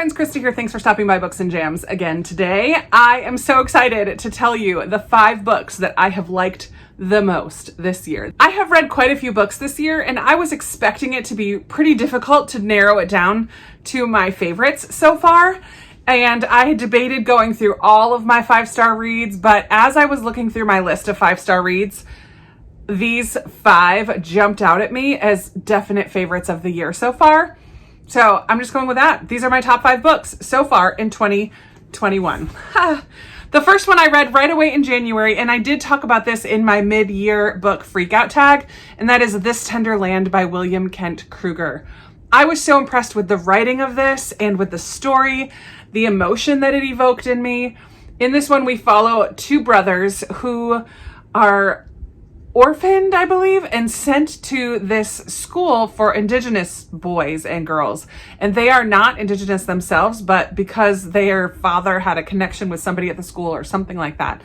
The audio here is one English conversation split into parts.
friends, Krista here. Thanks for stopping by Books and Jams again today. I am so excited to tell you the 5 books that I have liked the most this year. I have read quite a few books this year, and I was expecting it to be pretty difficult to narrow it down to my favorites so far. And I had debated going through all of my 5-star reads, but as I was looking through my list of 5-star reads, these 5 jumped out at me as definite favorites of the year so far. So I'm just going with that. These are my top 5 books so far in 2021. The first one I read right away in January, and I did talk about this in my mid-year book freakout tag, and that is This Tenderland by William Kent Kruger. I was so impressed with the writing of this and with the story, the emotion that it evoked in me. In this one, we follow 2 brothers who are orphaned, I believe, and sent to this school for Indigenous boys and girls. And they are not Indigenous themselves, but because their father had a connection with somebody at the school or something like that,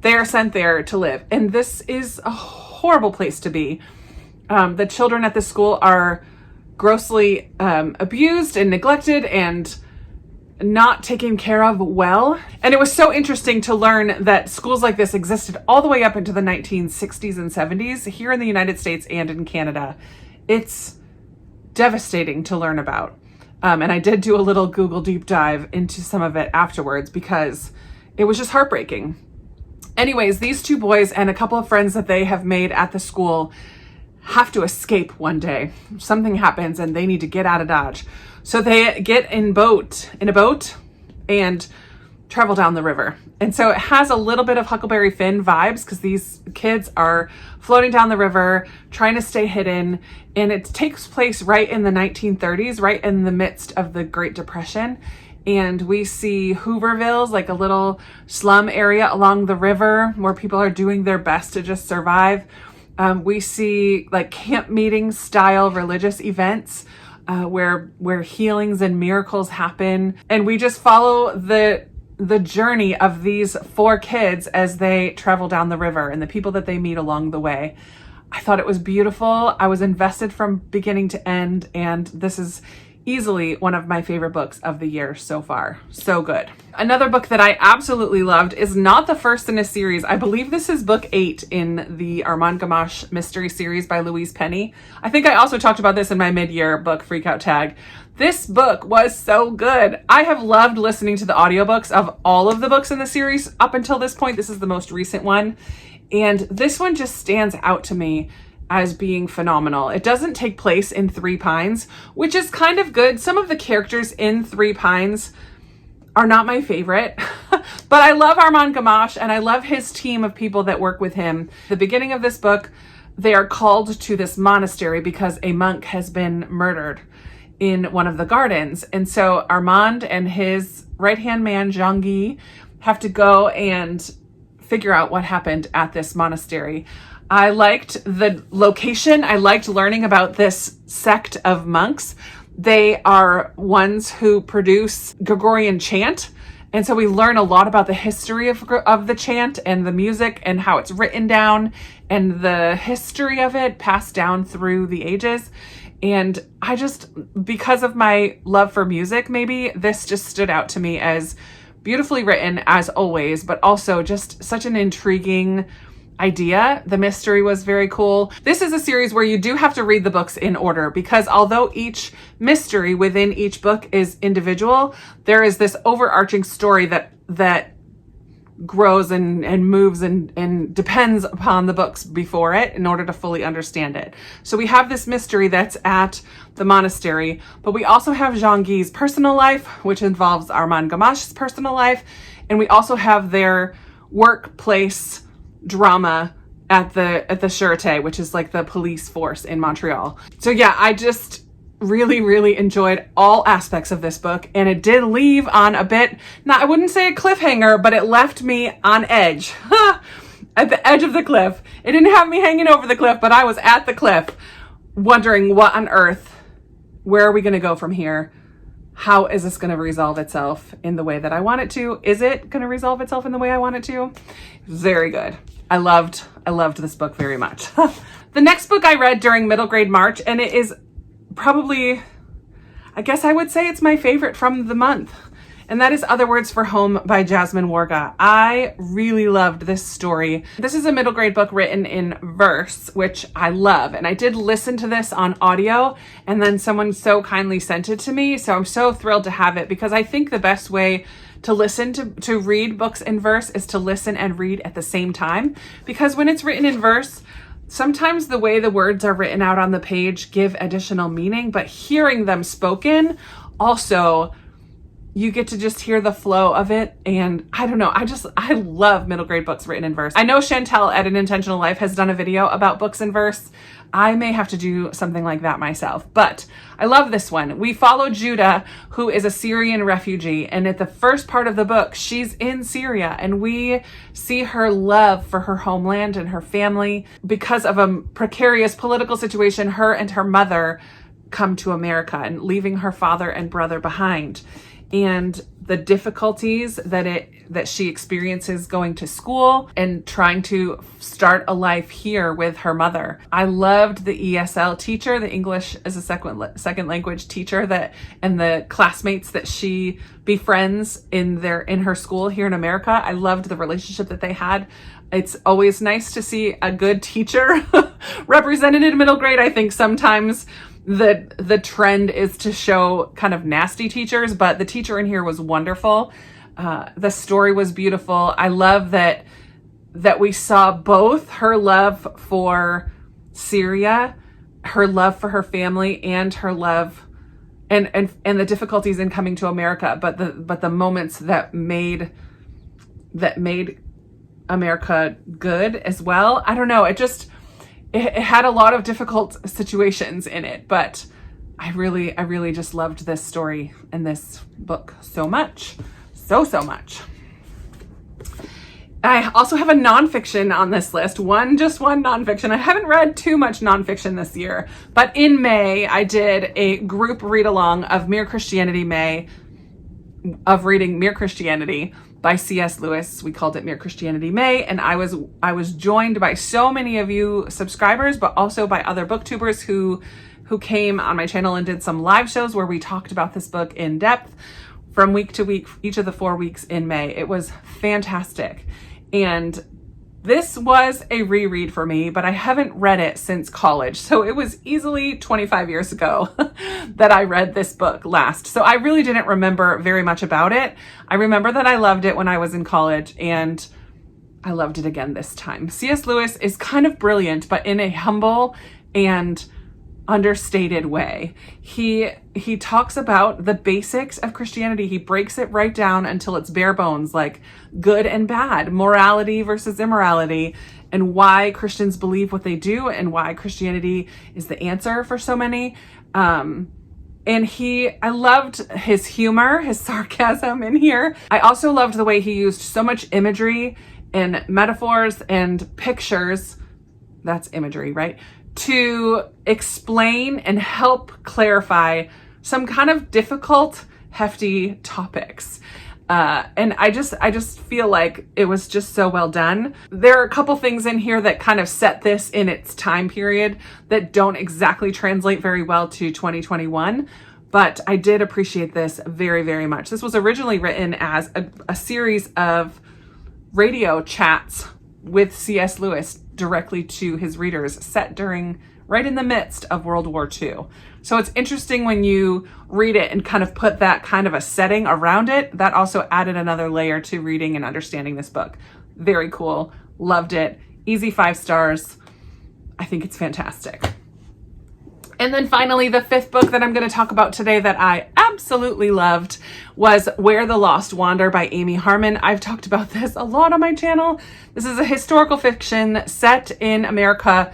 they are sent there to live. And this is a horrible place to be. The children at the school are grossly abused and neglected and not taken care of well. And it was so interesting to learn that schools like this existed all the way up into the 1960s and 70s here in the United States and in Canada. It's devastating to learn about. And I did do a little Google deep dive into some of it afterwards because it was just heartbreaking. Anyways, these 2 boys and a couple of friends that they have made at the school have to escape one day. Something happens and they need to get out of Dodge. So they get in a boat and travel down the river. And so it has a little bit of Huckleberry Finn vibes because these kids are floating down the river, trying to stay hidden. And it takes place right in the 1930s, right in the midst of the Great Depression. And we see Hoovervilles, like a little slum area along the river where people are doing their best to just survive. We see like camp meeting style religious events where healings and miracles happen. And we just follow the journey of these 4 kids as they travel down the river and the people that they meet along the way. I thought it was beautiful. I was invested from beginning to end, and this is easily one of my favorite books of the year so far. So good. Another book that I absolutely loved is not the first in a series. I believe this is book 8 in the Armand Gamache mystery series by Louise Penny. I think I also talked about this in my mid-year book freakout tag. This book was so good. I have loved listening to the audiobooks of all of the books in the series up until this point. This is the most recent one. And this one just stands out to me as being phenomenal. It doesn't take place in Three Pines, which is kind of good. Some of the characters in Three Pines are not my favorite, but I love Armand Gamache and I love his team of people that work with him. The beginning of this book, they are called to this monastery because a monk has been murdered in one of the gardens. And so Armand and his right-hand man, Jean-Guy, have to go and figure out what happened at this monastery. I liked the location. I liked learning about this sect of monks. They are ones who produce Gregorian chant. And so we learn a lot about the history of the chant and the music and how it's written down and the history of it passed down through the ages. And I just, because of my love for music, maybe this just stood out to me as beautifully written as always, but also just such an intriguing idea. The mystery was very cool. This is a series where you do have to read the books in order because although each mystery within each book is individual, there is this overarching story that grows and moves and depends upon the books before it in order to fully understand it. So we have this mystery that's at the monastery, but we also have Jean-Guy's personal life, which involves Armand Gamache's personal life, and we also have their workplace drama at the Sûreté, which is like the police force in Montreal. So yeah, I just really enjoyed all aspects of this book, and it did leave on a bit, not, I wouldn't say a cliffhanger, but it left me on edge. At the edge of the cliff. It didn't have me hanging over the cliff, but I was at the cliff wondering what on earth, where are we going to go from here? How is this going to resolve itself in the way that I want it to? Is it going to resolve itself in the way I want it to? Very good. I loved this book very much. The next book I read during middle grade March, and it is probably, I guess I would say it's my favorite from the month. And that is Other Words for Home by Jasmine Warga. I really loved this story. This is a middle grade book written in verse, which I love. And I did listen to this on audio, and then someone so kindly sent it to me. So I'm so thrilled to have it, because I think the best way to listen to read books in verse is to listen and read at the same time. Because when it's written in verse, sometimes the way the words are written out on the page give additional meaning, but hearing them spoken also, you get to just hear the flow of it. And I don't know, I love middle grade books written in verse. I know Chantel at An Intentional Life has done a video about books in verse. I may have to do something like that myself, but I love this one. We follow Judah, who is a Syrian refugee. And at the first part of the book, she's in Syria, and we see her love for her homeland and her family. Because of a precarious political situation, her and her mother come to America, and leaving her father and brother behind. And the difficulties that she experiences going to school and trying to start a life here with her mother. I loved the ESL teacher, the English as a second language teacher, and the classmates that she befriends in her school here in America. I loved the relationship that they had. It's always nice to see a good teacher represented in middle grade. I think sometimes the trend is to show kind of nasty teachers, but the teacher in here was wonderful. The story was beautiful. I love that we saw both her love for Syria, her love for her family, and her love and the difficulties in coming to America, but the moments that made America good as well. I don't know. It had a lot of difficult situations in it, but I really just loved this story and this book so much. So much. I also have a nonfiction on this list. Just one nonfiction. I haven't read too much nonfiction this year, but in May, I did a group read along of reading Mere Christianity by C.S. Lewis. We called it Mere Christianity May, and I was joined by so many of you subscribers, but also by other booktubers who came on my channel and did some live shows where we talked about this book in depth from week to week, each of the 4 weeks in May. It was fantastic. And this was a reread for me, but I haven't read it since college. So it was easily 25 years ago that I read this book last. So I really didn't remember very much about it. I remember that I loved it when I was in college, and I loved it again this time. C.S. Lewis is kind of brilliant, but in a humble and understated way. He talks about the basics of Christianity. He breaks it right down until it's bare bones, like good and bad, morality versus immorality, and why Christians believe what they do, and why Christianity is the answer for so many. And I loved his humor, his sarcasm in here. I also loved the way he used so much imagery and metaphors and pictures. That's imagery, right? To explain and help clarify some kind of difficult, hefty topics. And I just feel like it was just so well done. There are a couple things in here that kind of set this in its time period that don't exactly translate very well to 2021, but I did appreciate this very, very much. This was originally written as a series of radio chats with C.S. Lewis directly to his readers, set right in the midst of World War II. So it's interesting when you read it and kind of put that kind of a setting around it. That also added another layer to reading and understanding this book. Very cool. Loved it. Easy 5 stars. I think it's fantastic. And then finally, the 5th book that I'm going to talk about today that I absolutely loved was Where the Lost Wander by Amy Harmon. I've talked about this a lot on my channel. This is a historical fiction set in America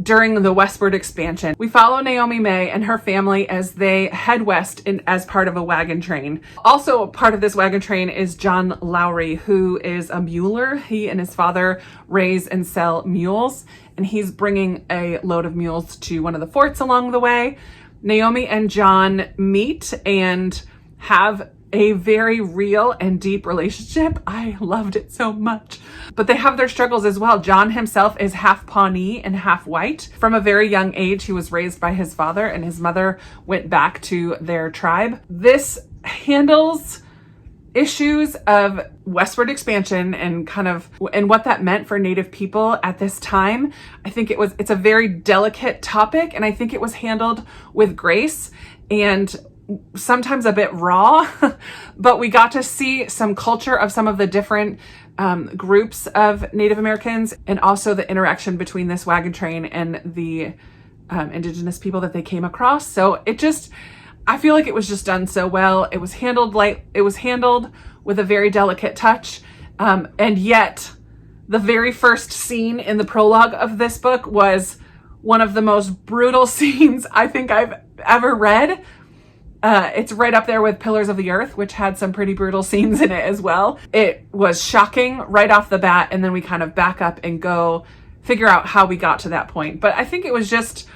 during the westward expansion. We follow Naomi May and her family as they head west as part of a wagon train. Also part of this wagon train is John Lowry, who is a muler. He and his father raise and sell mules, and he's bringing a load of mules to one of the forts along the way. Naomi and John meet and have a very real and deep relationship. I loved it so much. But they have their struggles as well. John himself is half Pawnee and half white. From a very young age, he was raised by his father, and his mother went back to their tribe. This handles issues of westward expansion and and what that meant for Native people at this time. I think it's a very delicate topic, and I think it was handled with grace and sometimes a bit raw, but we got to see some culture of some of the different groups of Native Americans, and also the interaction between this wagon train and the indigenous people that they came across. So I feel like it was just done so well. It was handled with a very delicate touch. And yet the very first scene in the prologue of this book was one of the most brutal scenes I think I've ever read. It's right up there with Pillars of the Earth, which had some pretty brutal scenes in it as well. It was shocking right off the bat, and then we kind of back up and go figure out how we got to that point. But I think it was just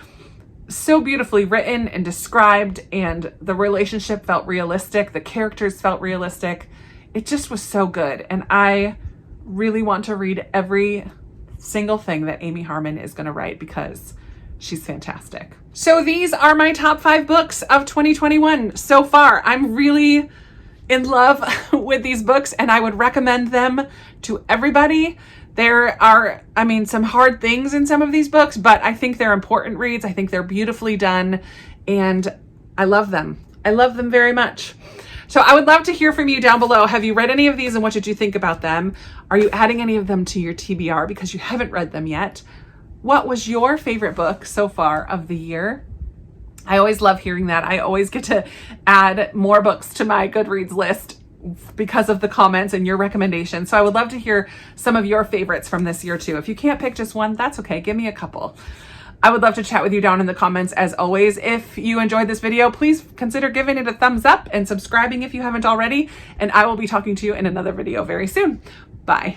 so beautifully written and described, and the relationship felt realistic. The characters felt realistic. It just was so good. And I really want to read every single thing that Amy Harmon is going to write because she's fantastic. So these are my top 5 books of 2021 so far. I'm really in love with these books, and I would recommend them to everybody. There are, some hard things in some of these books, but I think they're important reads. I think they're beautifully done, and I love them. I love them very much. So I would love to hear from you down below. Have you read any of these, and what did you think about them? Are you adding any of them to your TBR because you haven't read them yet? What was your favorite book so far of the year? I always love hearing that. I always get to add more books to my Goodreads list because of the comments and your recommendations. So I would love to hear some of your favorites from this year too. If you can't pick just one, that's okay. Give me a couple. I would love to chat with you down in the comments as always. If you enjoyed this video, please consider giving it a thumbs up and subscribing if you haven't already. And I will be talking to you in another video very soon. Bye.